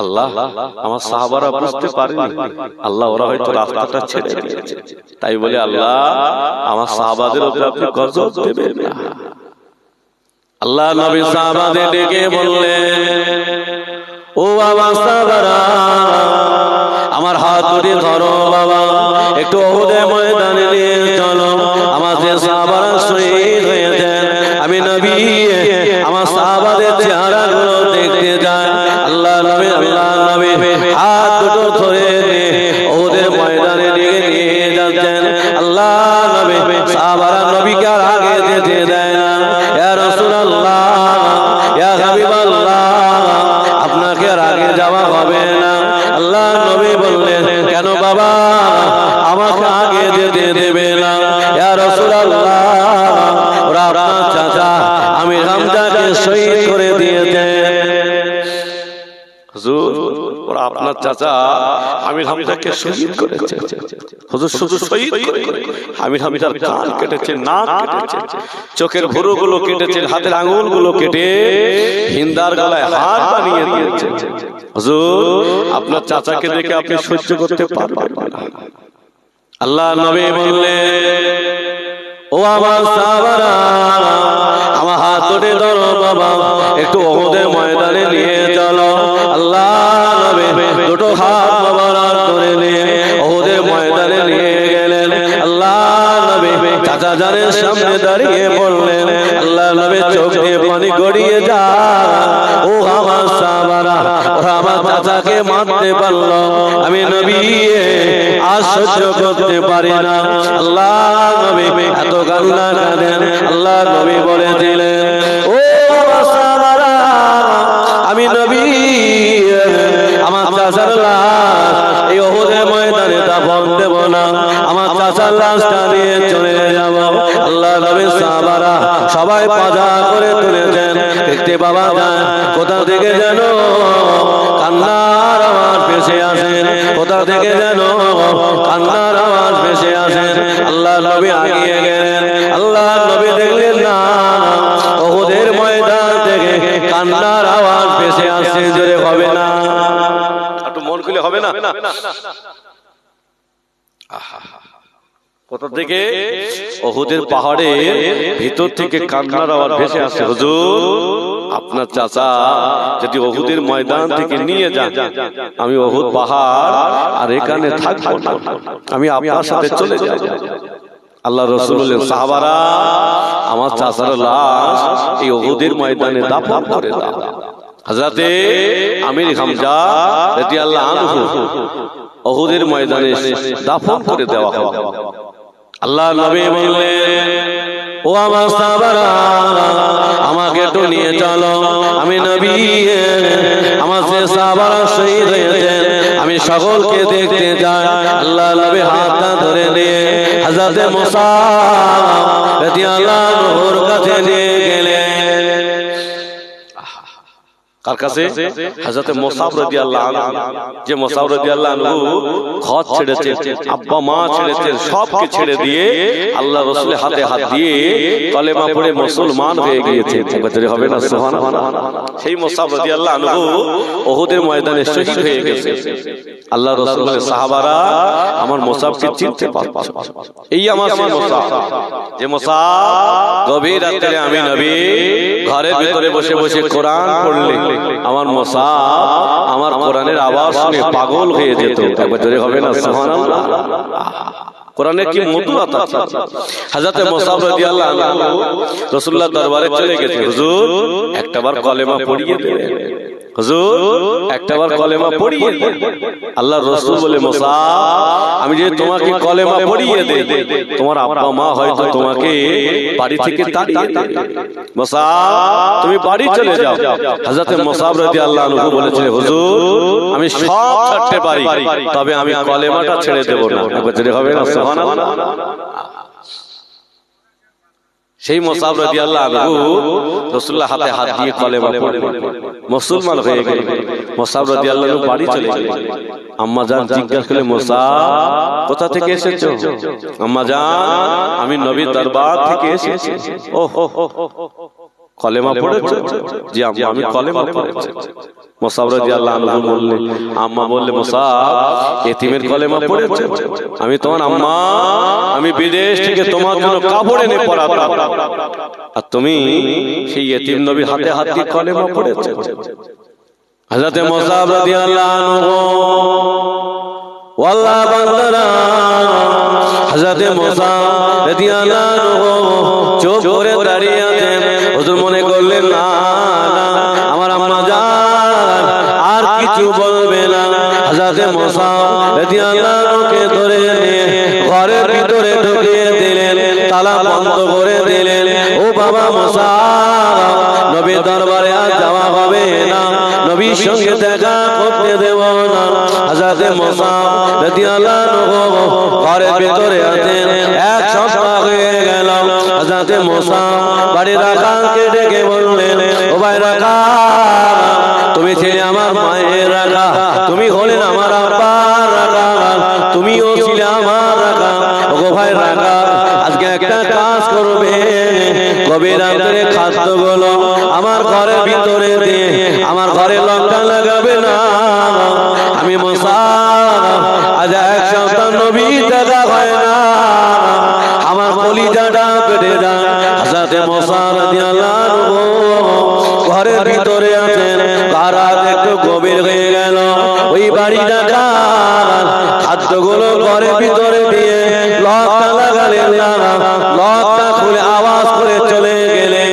আল্লাহ আমার সাহাবারা বুঝতে পারেনি, আল্লাহ ওরা হয়তো রাস্তাটা ছেড়ে দিয়েছে, তাই বলে আল্লাহ আমার সাহাবাদের উপরে আপনি গজব দেবেন না। আল্লাহ নবী সাহাবাদের ডেকে বললেন, ও আমার সাহাবারা, আমার হাত ধরে ধরো বাবা, একটু ওহুদের ময়দানে নিয়ে চলো, আমার যে সাহাবারা শহীদ হয়েছেন, আমি নবী আমার সাহাবাদের চেহারাগুলো দেখতে যাই। আল্লাহ নবী হাত দুটো ধরে ওহুদের ময়দানে নিয়ে যাচ্ছেন। আল্লাহ নবী সাহাবারা নবীকে আর আগে যেতে দেয় না। ইয়া রাসূলুল্লাহ, ইয়া হাবিবাল্লাহ, আপনাকে আর আগে যাওয়া হবে না। আল্লাহ নবী বললেন, কেন বাবা আমাকে আগে যেতে দেবে না? ইয়া রাসূলুল্লাহ, ওরা আপনার চাচা আমির হামজাকে শহীদ করে দিয়েছেন। হুজুর, ওরা আপনার চাচা আমির হামজাকে শহীদ করেছে। হুজুর শুধু শহীদ করে, আমির হামজার কান কেটেছে, নাক কেটেছে, চোখের ভুরুগুলো কেটেছে, হাতের আঙ্গুলগুলো কেটে হিন্দার গলায় হার বানিয়ে দিয়েছে। হুজুর, আপনার চাচাকে দেখে আপনি সহ্য করতে পারবেন না। আল্লাহ নবী বললেন, ও আমার সাহাবারা, আমার হাত ধরে ধরো বাবা, একটু ওহুদের ময়দানে নিয়ে চলো। আল্লাহ নবী দুটো হাত মোবারক ধরে নিয়ে ওহুদের ময়দানে নিয়ে গেলেন। আল্লাহ নবী চাচা জানের সামনে দাঁড়িয়ে বললেন, আল্লাহ নবী চোখ দিয়ে পানি গড়িয়ে যায়। ও আমার সাহাবারা, ওরা আমার চাচাকে মারতে পারলো, আমি নবী আর সহ্য করতে পারি না। আল্লাহ নবী এত কান্না কাঁদেন। আল্লাহ নবী বলেছিলেন, ও আমার সাহাবারা, আমি নবী আমার চাচার লাশ এই ওহুদের ময়দানে দাফন দেব না, আমার চাচার লাশটা নিয়ে চলে যাব। আল্লাহ নবী সাহাবারা সবাই পাজা করে তুলেছেন, দেখতে পাওয়া যায় কোথা থেকে যেন কান্নার আওয়াজ ভেসে আসেন, কোথা থেকে যেন কান্নার আওয়াজ ভেসে আসেন। আল্লাহ নবী আগিয়ে গেলেন। আল্লাহ নবী দেখলেন না, ওহুদের ময়দান থেকে কান্নার আওয়াজ ভেসে আসছে, জোরে হবে না, একটু মন খুলে হবে না। কোথা থেকে? ওহুদের পাহাড়ে ভিতর থেকে কান্নার আওয়াজ ভেসে আসছে। হুজুর, আপনার চাচা যদি ওহুদের ময়দান থেকে নিয়ে যান, আমি ওহুদ পাহাড় আর এখানে থাকবো না, আমি আপনার সাথে চলে যাব। আল্লাহ রাসূল বললেন, সাহাবারা, আমার চাচার লাশ এই ওহুদের ময়দানে দাফন করে দাও। হযরতে আমির হামজা রাদিয়াল্লাহু আনহু ওহুদের ময়দানে দাফন করে দেওয়া হবে। আল্লাহ নবী বললেন, ও আমার সাহাবারা, আমাকে একটু নিয়ে চলো, আমি নবী আমার যে সাহাবারা শহীদ হয়েছেন আমি সকলকে দেখতে যাই। আল্লাহ নবী হাতটা ধরে নিয়ে হযরতে মুসাব রাদিয়াল্লাহু আনহুর কাছে নিয়ে গেলেন। কার কাছে? হযরত মুসাব রাদিয়াল্লাহু আনহু। যে মুসাব রাদিয়াল্লাহু আনহু ঘর ছেড়েছে, আব্বা মা ছেড়েছে, সবকে ছেড়ে দিয়ে আল্লাহ রাসূলের হাতে হাত দিয়ে কলেমা পড়ে মুসলমান হয়ে গিয়েছে। একবার হবে না সুবহানাল্লাহ। সেই মুসাব রাদিয়াল্লাহু আনহু উহুদের ময়দানে শহীদ হয়ে গেছে। আল্লাহ রাসূল বলে, সাহাবারা আমার মুসাবকে চিনতে পারছো? এই আমার সেই মুসাব, যে মুসাব গভীর রাতে আমি নবী ঘরের ভিতরে বসে বসে কোরআন পড়লে আমার মুসাব আমার কোরআনের আওয়াজ শুনে পাগল হয়ে যেত। একবার জোরে হবে না সুবহানাল্লাহ। কোরআনে কি মধুরতা আছে। হযরত মুসাব রাদিয়াল্লাহু আনহু রাসূলুল্লাহর দরবারে চলে গেছে, হুজুর একটাবার কলেমা পড়িয়ে দেন, হুজুর একটাবার কলেমা পড়িয়ে দেন। আল্লাহর রাসূল বলে, মুসাব আমি যে তোমাকে কলেমা পড়িয়ে দেই, তোমার আব্বা মা হয়তো তোমাকে বাড়ি থেকে তাড়িয়ে দেবে, মুসাব তুমি বাড়ি চলে যাও। হযরত মুসাব রাদিয়াল্লাহু আনহু বলেছিলেন, হুজুর আমি সব ছাড়তে পারি, তবে আমি কলেমাটা ছেড়ে দেব না। একবার জোরে হবে না সুবহানাল্লাহ। সেই মুসাব রাদিয়াল্লাহু আনহু রাসূলুল্লাহ হাতে হাত দিয়ে কলেমা পড়লেন, মুসলমান হয়ে গেলেন। মুসাব রাদিয়াল্লাহু আনহু বাড়ি চলে গেলেন। আম্মা জান জিজ্ঞাসা করলেন, মুসাব কোথা থেকে এসেছো? আম্মা জান আমি নবীর দরবার থেকে এসেছি। ওহো কলেমা পড়েছো? জি আম্মা আমি কলেমা পড়েছি। মুসাব রাদিয়াল্লাহু আনহু বললেন, আম্মা বললে, মুসাব এতিমের কলেমা পড়েছো? আমি তোমার আম্মা, আমি বিদেশ থেকে তোমার জন্য কাপড় এনে পরাতাম, আর তুমি সেই এতিম নবীর হাতে হাত দিয়ে কলেমা পড়েছো। হযরত মুসাব রাদিয়াল্লাহু আনহু ওয়াল্লাহ বান্দারা, হযরত মুসাব রাদিয়াল্লাহু আনহু চুপ করে দাঁড়িয়ে আছেন। হুজুর মনে করলেন, না না আমার আম্মা জান আর কিছু বলবে না। হযরত মুসাব রাদিয়াল্লাহু আনহুকে ধরে নিয়ে ঘরের ভিতরে ঢুকিয়ে দিলেন, তালা বন্ধ করে দিলেন। ও বাবা মুসাব, নবীর দরবারে আর যাওয়া হবে না, নবীর সঙ্গে দেখা করতে দেব না। হযরত মুসাব রাদিয়াল্লাহু আনহু ঘরের ভিতরে আছেন। এক সপ্তাহ হয়ে গেল। হযরত মুসাব বাড়ির রাখালকে ডেকে বললেন, ও ভাই রাখাল, তুমি ছিলে আমার মায়ের রাখাল, তুমি হলেন আমার আব্বার রাখাল, তুমিও ছিলে আমার রাখাল। ও ভাই রাখাল, আজকে একটা কাজ করবে, গভীর রাতে খাদ্যগুলো আমার ঘরের ভিতরে দিয়ে আমার ঘরে লঙ্কা লাগাবে না। আমি মুসাব আজ এক সপ্তাহ নবী দেখা হয় না, আমার কলিজাটা কেটে যায়। হযরত মুসাব রাদিয়াল্লাহু আনহু ঘরের ভিতরে আছেন। রাত একটু গভীর হয়ে গেল। ওই বাড়িটা খাদ্যগুলো ঘরের ভিতরে দিয়ে লকটা লাগালেন না, লকটা খুলে আওয়াজ করে চলে গেলে,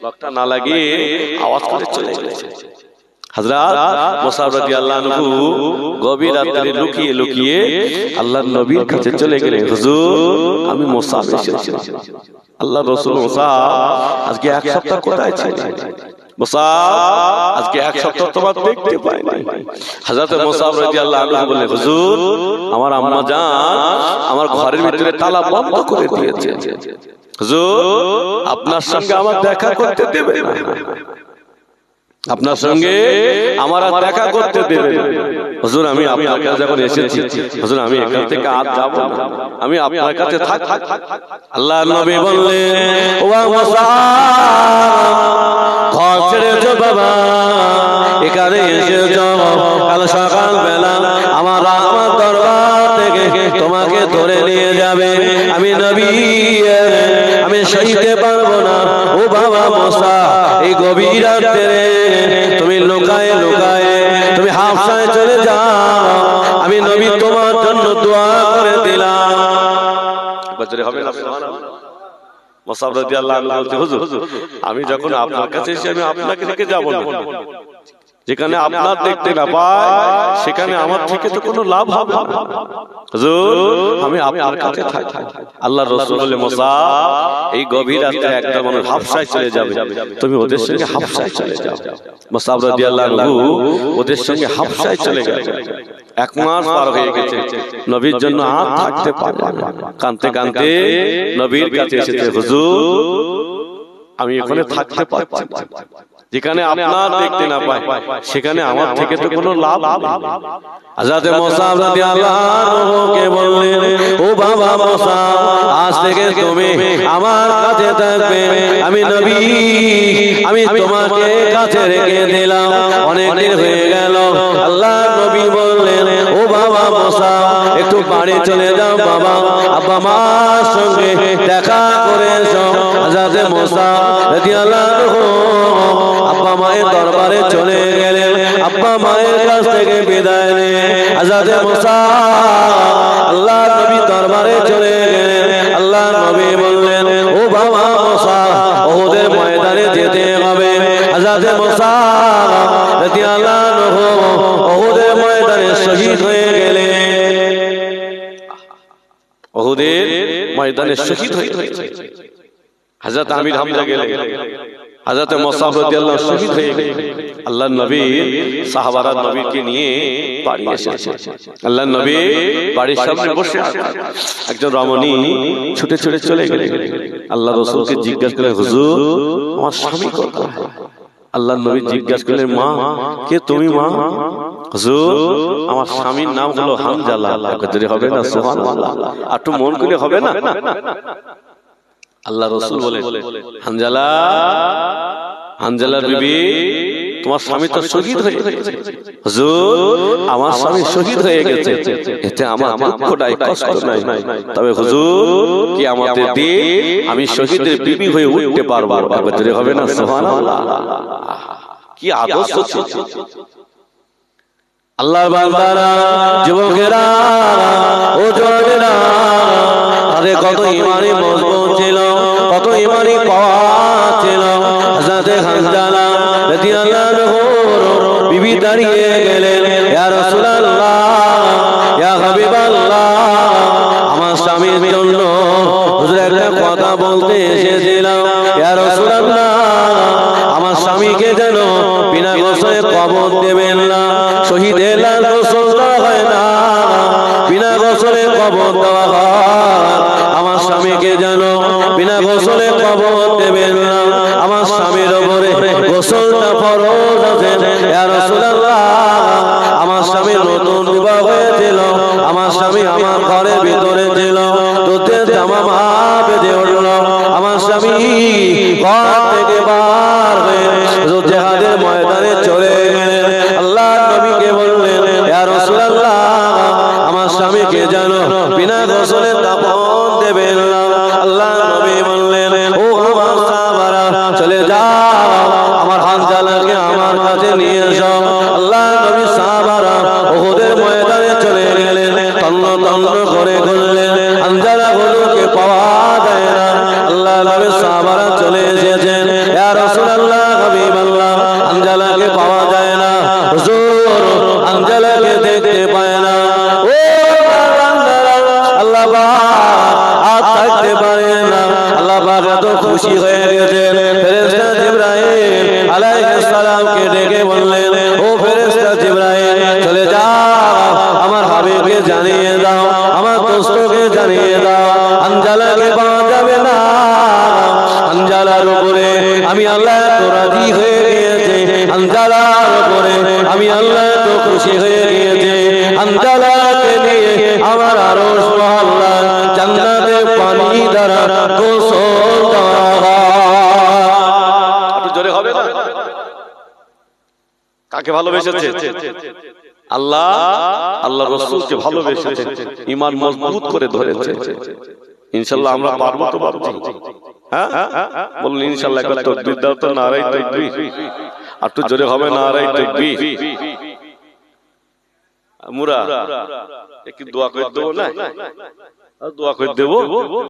লকটা না লাগিয়ে আওয়াজ করে চলে গেছে। হযরত মুসাব রাদিয়াল্লাহু আনহু গভীর রাতে লুকিয়ে লুকিয়ে আল্লাহর নবীর কাছে চলে গেলেন, হুজুর আমি মুসাব এসেছি। আল্লাহর রাসূল, মুসাব আজকে এক সপ্তাহ কোথায় ছিলে? মুসাব আজকে এক সপ্তাহ তোমার দেখতে পাইনি। হযরত মুসাব রাদিয়াল্লাহু আনহু বললেন, হুজুর আমার আম্মা জান আমার ঘরের ভিতরে তালা বন্ধ করে দিয়েছে, হুজুর আপনার সঙ্গে আমার দেখা করতে দেবে না, আপনার সঙ্গে আমার আর দেখা করতে দেবে না। হুজুর আমি আপনার কাছে যখন এসেছি, হুজুর আমি এখান থেকে আর যাব না, আমি আপনার কাছে থাক। আল্লাহর নবী বললেন, ও মুসাব ঘর ছেড়েছো বাবা, এখানে এসেছো, কাল সকাল বেলা আমার দরবার থেকে তোমাকে ধরে নিয়ে যাবে, আমি নবী আমি সইতে পারবো না। ও বাবা মুসাব, এই গভীর রাতে তুমি লুকায়ে লুকায়ে তুমি হাফসায় চলে যাও, আমি নবী তোমার জন্য দোয়া করে দিলাম। হবে না সুবহানাল্লাহ। মুসাব রাদিয়াল্লাহু আনহু বলতে, হুজুর আমি যখন আপনার কাছে এসে আমি আপনাকে রেখে যাব না, যেখানে আপনার দেখতে না পাই সেখানে আমার থেকে তো কোনো লাভ হবে না, হুজুর আমি আপনার কাছে থাকি। আল্লাহর রাসূল বলে, মুসাব এই গভীর রাতে একটা মানুষ হাফসায় চলে যাবে, তুমি ওদের সঙ্গে হাফসায় চলে যাও। মুসাব রাদিয়াল্লাহু আনহু ওদের সঙ্গে হাফসায় চলে গেলেন। এক মাস পার হয়ে গেছে, নবীর জন্য আর থাকতে পারলেন না। কাঁদতে কাঁদতে নবীর কাছে এসেছে, হুজুর আমি এখানে থাকতে পারছি না, যেখানে আপনার দেখতে না পায় সেখানে আমার থেকে তো কোনো লাভ নেই। হযরত মুসা রাদিয়াল্লাহু আনহু কে বললেন, ও বাবা মুসা, আজ থেকে তুমি আমার কাছে থাকবে, আমি নবী, আমি তোমাকে কাছে রেখে দিলাম, অনেক দিন হয়ে গেল। আল্লাহর নবী বললেন, ও বাবা মুসা, একটু বাড়ি চলে যাও বাবা, আব্বা মার সঙ্গে দেখা করে এসো। হযরত মুসা রাদিয়াল্লাহু আনহু আব্বা মায়ের দরবারে চলে গেলেন। আব্বা মায়ের কাছ থেকে বিদায় নিয়ে হযরত মুসা আল্লাহর নবী দরবারে চলে গেলেন। আল্লাহর নবী বললেন, ও বাবা মুসা, উহুদের ময়দানে যেতে হবে। হযরত মুসা রাদিয়াল্লাহু আনহু উহুদের ময়দানে শহীদ হয়ে গেলেন। উহুদের ময়দানে শহীদ হয়ে হযরত আমির হামজা গেলেন, হযরত মুসা রাদিয়াল্লাহু আনহু শহীদ হয়ে গেলেন। আল্লাহর নবী সাহাবারা নবীকে নিয়ে বাড়ি এসেছেন। আল্লাহর নবী বাড়ির সামনে বসে আছেন। একজন রমণী ছুটে ছুটে চলে গেলেন। আল্লাহ রাসূলকে জিজ্ঞাসা করলেন, হুজুর, আমার স্বামী কোথায়? আল্লাহর নবী জিজ্ঞাসা করলেন, মা, কে তুমি মা? হুজুর, আমার স্বামীর নাম হলো হামজালা। একবারে হবে না? সুবহানাল্লাহ, একটু মন করে হবে না? আল্লাহ রাসূল বলেন, হামজালা, হামজালার বিবি, তোমার স্বামী তো শহীদ হয়ে গেছে। হুজুর, আমার স্বামী শহীদ হয়ে গেছে, এতে আমার দুঃখ নাই, কষ্ট নাই, তবে হুজুর কিয়ামতের দিন আমি শহীদের বিবি হয়ে উঠতে পারবো। একবারে হবে না? সুবহানাল্লাহ, কি আদর্শ ছিল আল্লাহর বান্দারা, যুবকেরা, ও জওয়ানেরা, আরে কত ইমানি মজবুত ছিল, কত ইমানি পাওয়া ছিল। হযরত হামজালা রাদিয়াল্লাহু আনহু বিবি দাঁড়িয়ে গেলেন, ইয়া রাসূলুল্লাহ, ইয়া হাবিবাল্লাহ, আমার স্বামীর জন্য হুজুর একটা কথা বলতে এসেছিলাম। ইয়া রাসূলুল্লাহ, আমার স্বামীকে যেন বিনা গোসলে কবর দেবেন না। শহীদের লাশ গোসল দেওয়া হয় না, বিনা গোসলে কবর দেওয়া হয়। আমার স্বামীকে যেন বিনা গোসলে কবর দেবেন না। আমার স্বামীর উপরে গোসলটা ফরজ আছে। ইয়া রাসূলুল্লাহ, আমার স্বামী নতুন বিবাহ হয়েছিল, আমার স্বামী আমার ঘরের ভিতরে ছিল, দুধের জামা মা বেঁধে উঠল, আমার স্বামী ঘর থেকে বার হয়ে জিহাদের ময়দানে চলে গেলেন। আল্লাহর নবীকে বললেন, ইয়া রাসূলুল্লাহ, আমার স্বামীকে যেন বিনা গোসলে দাফন দেবেন না। আল্লাহর নবী বললেন, ও আমার সাহাবারা, চলে যাও, আমার হামজালাকে আমার কাছে নিয়ে এসো। আল্লাহর নবী সাহাবারা উহুদের ময়দানে চলে গেলেন, তন্ন তন্ন করে ঘুরলেন, হামজালাগুলোকে পাওয়া যায় না। আল্লাহর নবী সাহাবারা চলে এসেছেন, ইয়া রাসূলুল্লাহ, হাবিবাল্লাহ, হামজালাকে পাওয়া যায় না, হুজুর হামজালাকে দেখতে পায় না। ও বান্দারা, আল্লাহ পাক আর থাকতে পারে না। আল্লাহ পাক এত খুশি হয়ে গেছেন, ফেরেশতা জিবরাইল আলাইহিস সালামকে ডেকে বললেন, ও ফেরেশতা জিবরাইল, চলে যাও, আমার হাবিবকে জানিয়ে দাও, আমার দোস্তকে জানিয়ে দাও, হামজালাকে পাওয়া যাবে না। হামজালার উপরে আমি আল্লাহ তো রাজি হয়ে গিয়েছে, হামজালার উপরে আমি আল্লাহ তো খুশি হয়ে গিয়েছে। হামজালাকে নিয়ে আমার আরশ মহল্লা জান্নাতে পানি দ্বারা গোসল দেওয়া হয়। একটু জোরে হবে না? কাকে ভালোবেসেছে? আল্লাহ, আল্লাহ রাসূলকে ভালোবেসেছে, ঈমান মজবুত করে ধরেছে। ইনশাআল্লাহ আমরা পারবো তো বাবজি? হ্যাঁ বলুন ইনশাআল্লাহ। একটা তাকবীর দাও তো, নারায়ে তাকবীর। আর একটু জোরে হবে, নারায়ে তাকবীর। মুরা একটু দোয়া করে দেবো না? দোয়া করে দেবো।